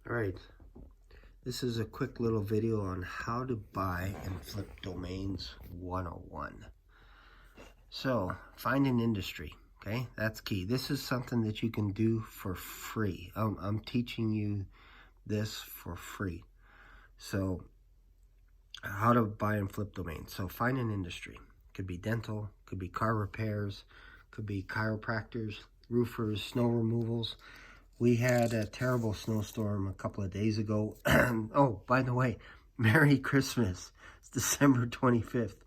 All right, this is a quick little video on how to buy and flip domains 101. So find an industry, okay? That's key. This is something that you can do for free. I'm teaching you this for free. So how to buy and flip domains. So find an industry. Could be dental, could be car repairs, could be chiropractors, roofers, snow removals. We had a terrible snowstorm a couple of days ago. Oh, by the way, Merry Christmas. It's December 25th.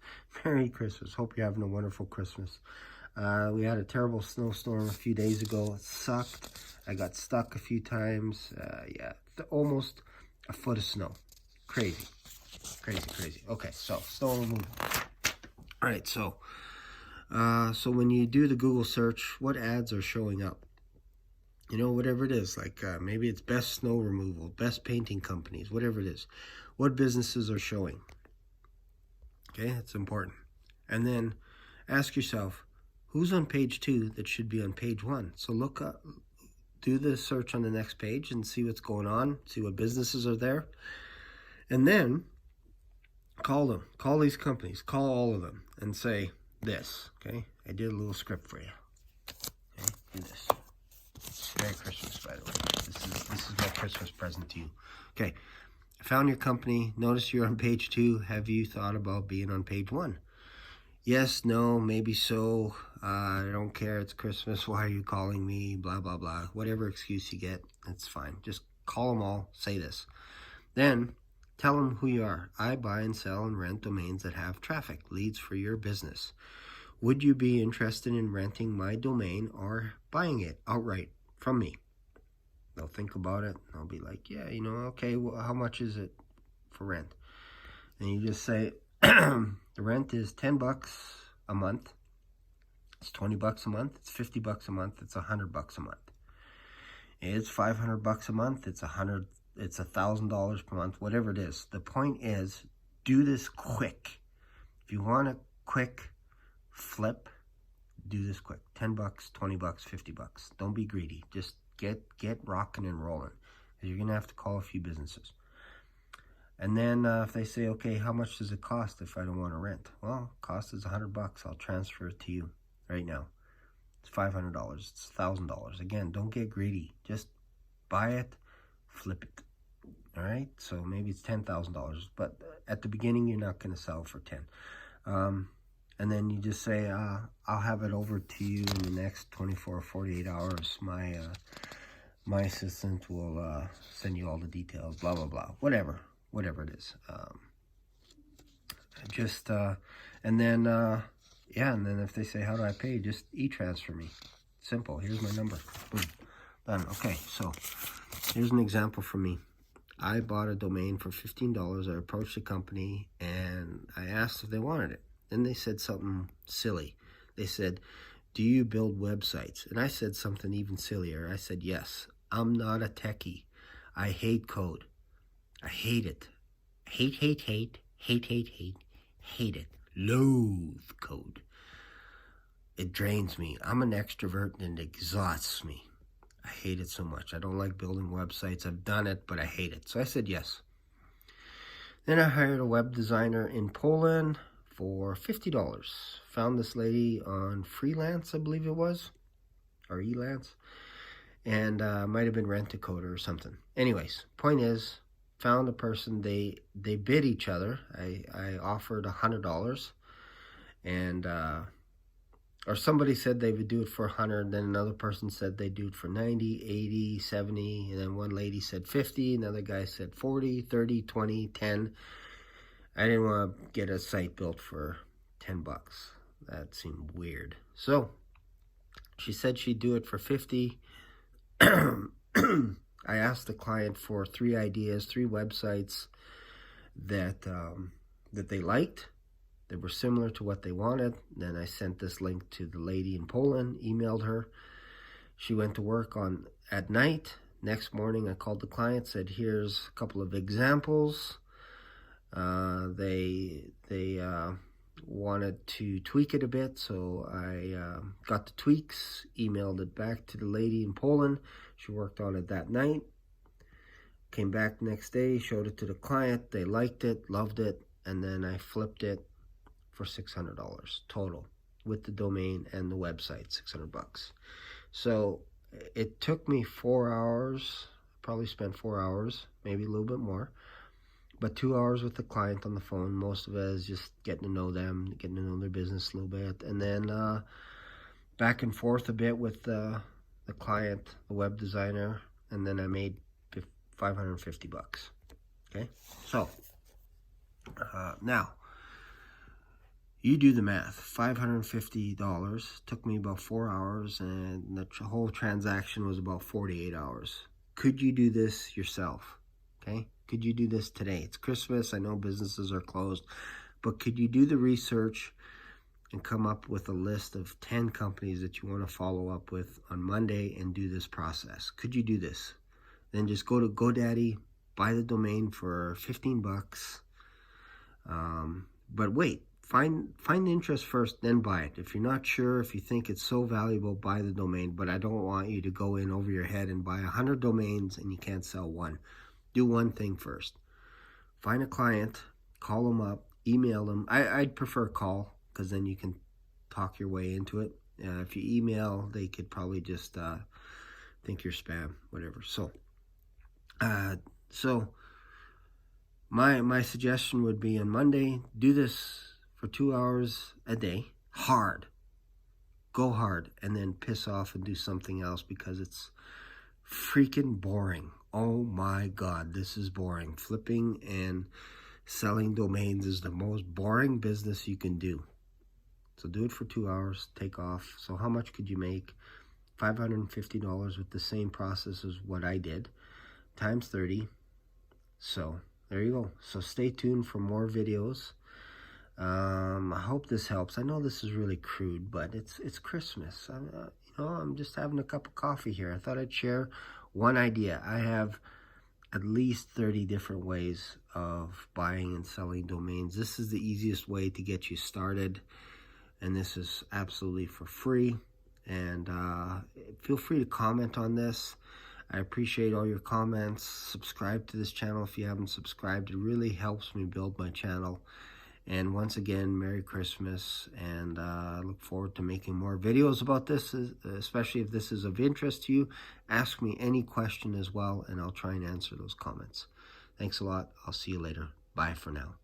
Merry Christmas. Hope you're having a wonderful Christmas. We had a terrible snowstorm a few days ago. It sucked. I got stuck a few times. Yeah, almost a foot of snow. Crazy. Crazy. Okay, so snow removal. All right, so when you do the Google search, what ads are showing up? You know, whatever it is, like maybe it's best snow removal, best painting companies, whatever it is. What businesses are showing? Okay, that's important. And then ask yourself, who's on page 2 that should be on page 1? So look up, do the search on the next page and see what's going on, see what businesses are there. And then call them, call these companies, call all of them and say this, okay? I did a little script for you. Okay, do this. Merry Christmas, by the way. This is my Christmas present to you. Okay, I found your company. Notice you're on page 2. Have you thought about being on page 1? Yes, no, maybe so. I don't care. It's Christmas. Why are you calling me? Blah, blah, blah. Whatever excuse you get, that's fine. Just call them all. Say this. Then tell them who you are. I buy and sell and rent domains that have traffic, leads for your business. Would you be interested in renting my domain or buying it outright from me? They'll think about it. They'll be like, yeah, you know, okay, well, how much is it for rent? And you just say, the rent is $10 a month. It's $20 a month. It's $50 a month. It's $100 a month. It's $500 a month. It's $1,000 per month, whatever it is. The point is, do this quick. If you want a quick flip, do this quick. $10, $20, $50. Don't be greedy. Just get rocking and rolling, because you're gonna have to call a few businesses. And then if they say, okay, how much does it cost if I don't want to rent? Well, cost is $100. I'll transfer it to you right now. It's $500. It's $1,000. Again, don't get greedy. Just buy it, flip it. All right. So maybe it's $10,000, but at the beginning you're not going to sell for 10. And then you just say, I'll have it over to you in the next 24 or 48 hours. My assistant will send you all the details, blah, blah, blah, whatever it is. And then if they say, how do I pay? Just e-transfer me. Simple. Here's my number. Boom. Done. Okay, so here's an example from me. I bought a domain for $15. I approached the company and I asked if they wanted it. Then they said something silly. They said, do you build websites? And I said something even sillier. I said, yes. I'm not a techie. I hate code. I hate it. Hate it. Loathe code. It drains me. I'm an extrovert and it exhausts me. I hate it so much. I don't like building websites. I've done it, but I hate it. So I said yes. Then I hired a web designer in Poland for $50. Found this lady on Freelance, I believe it was, or Elance, and might have been Rent-A-Coder or something. Anyways, point is, found a person. They bid each other. I offered $100, and or somebody said they would do it for 100, then another person said they'd do it for 90, 80, 70, and then one lady said 50, another guy said 40, 30, 20, 10. I didn't want to get a site built for $10. That seemed weird. So she said she'd do it for 50. I asked the client for 3 ideas, 3 websites that they liked, that were similar to what they wanted. Then I sent this link to the lady in Poland, emailed her. She went to work at night. Next morning, I called the client, said, here's a couple of examples. They wanted to tweak it a bit, so I got the tweaks, emailed it back to the lady in Poland. She worked on it that night. Came back the next day, showed it to the client. They liked it, loved it, and then I flipped it for $600 total with the domain and the website, 600 bucks. So it took me 4 hours, probably spent 4 hours, maybe a little bit more, but 2 hours with the client on the phone. Most of it is just getting to know them, getting to know their business a little bit, and then back and forth a bit with the client, the web designer, and then I made 550 bucks. Okay, so now you do the math. $550 took me about 4 hours, and the whole transaction was about 48 hours. Could you do this yourself? Okay, could you do this today? It's Christmas. I know businesses are closed, but could you do the research and come up with a list of 10 companies that you want to follow up with on Monday and do this process? Could you do this? Then just go to GoDaddy, buy the domain for 15 bucks. But wait, find the interest first, then buy it. If you're not sure, if you think it's so valuable, buy the domain. But I don't want you to go in over your head and buy 100 domains and you can't sell one. Do one thing first. Find a client, call them up, email them. I'd prefer call, because then you can talk your way into it. If you email, they could probably just think you're spam, whatever. So my suggestion would be on Monday, do this for 2 hours a day, hard. Go hard, and then piss off and do something else because it's freaking boring. Oh my God, this is boring. Flipping and selling domains is the most boring business you can do. So do it for 2 hours, take off. So how much could you make? $550 with the same process as what I did, times 30. So there you go. So stay tuned for more videos. I hope this helps. I know this is really crude, but it's Christmas. I'm just having a cup of coffee here. I thought I'd share one idea. I have at least 30 different ways of buying and selling domains. This is the easiest way to get you started, and this is absolutely for free. And feel free to comment on this. I appreciate all your comments. Subscribe to this channel if you haven't subscribed. It really helps me build my channel. And once again, Merry Christmas, and I look forward to making more videos about this, especially if this is of interest to you. Ask me any question as well, and I'll try and answer those comments. Thanks a lot. I'll see you later. Bye for now.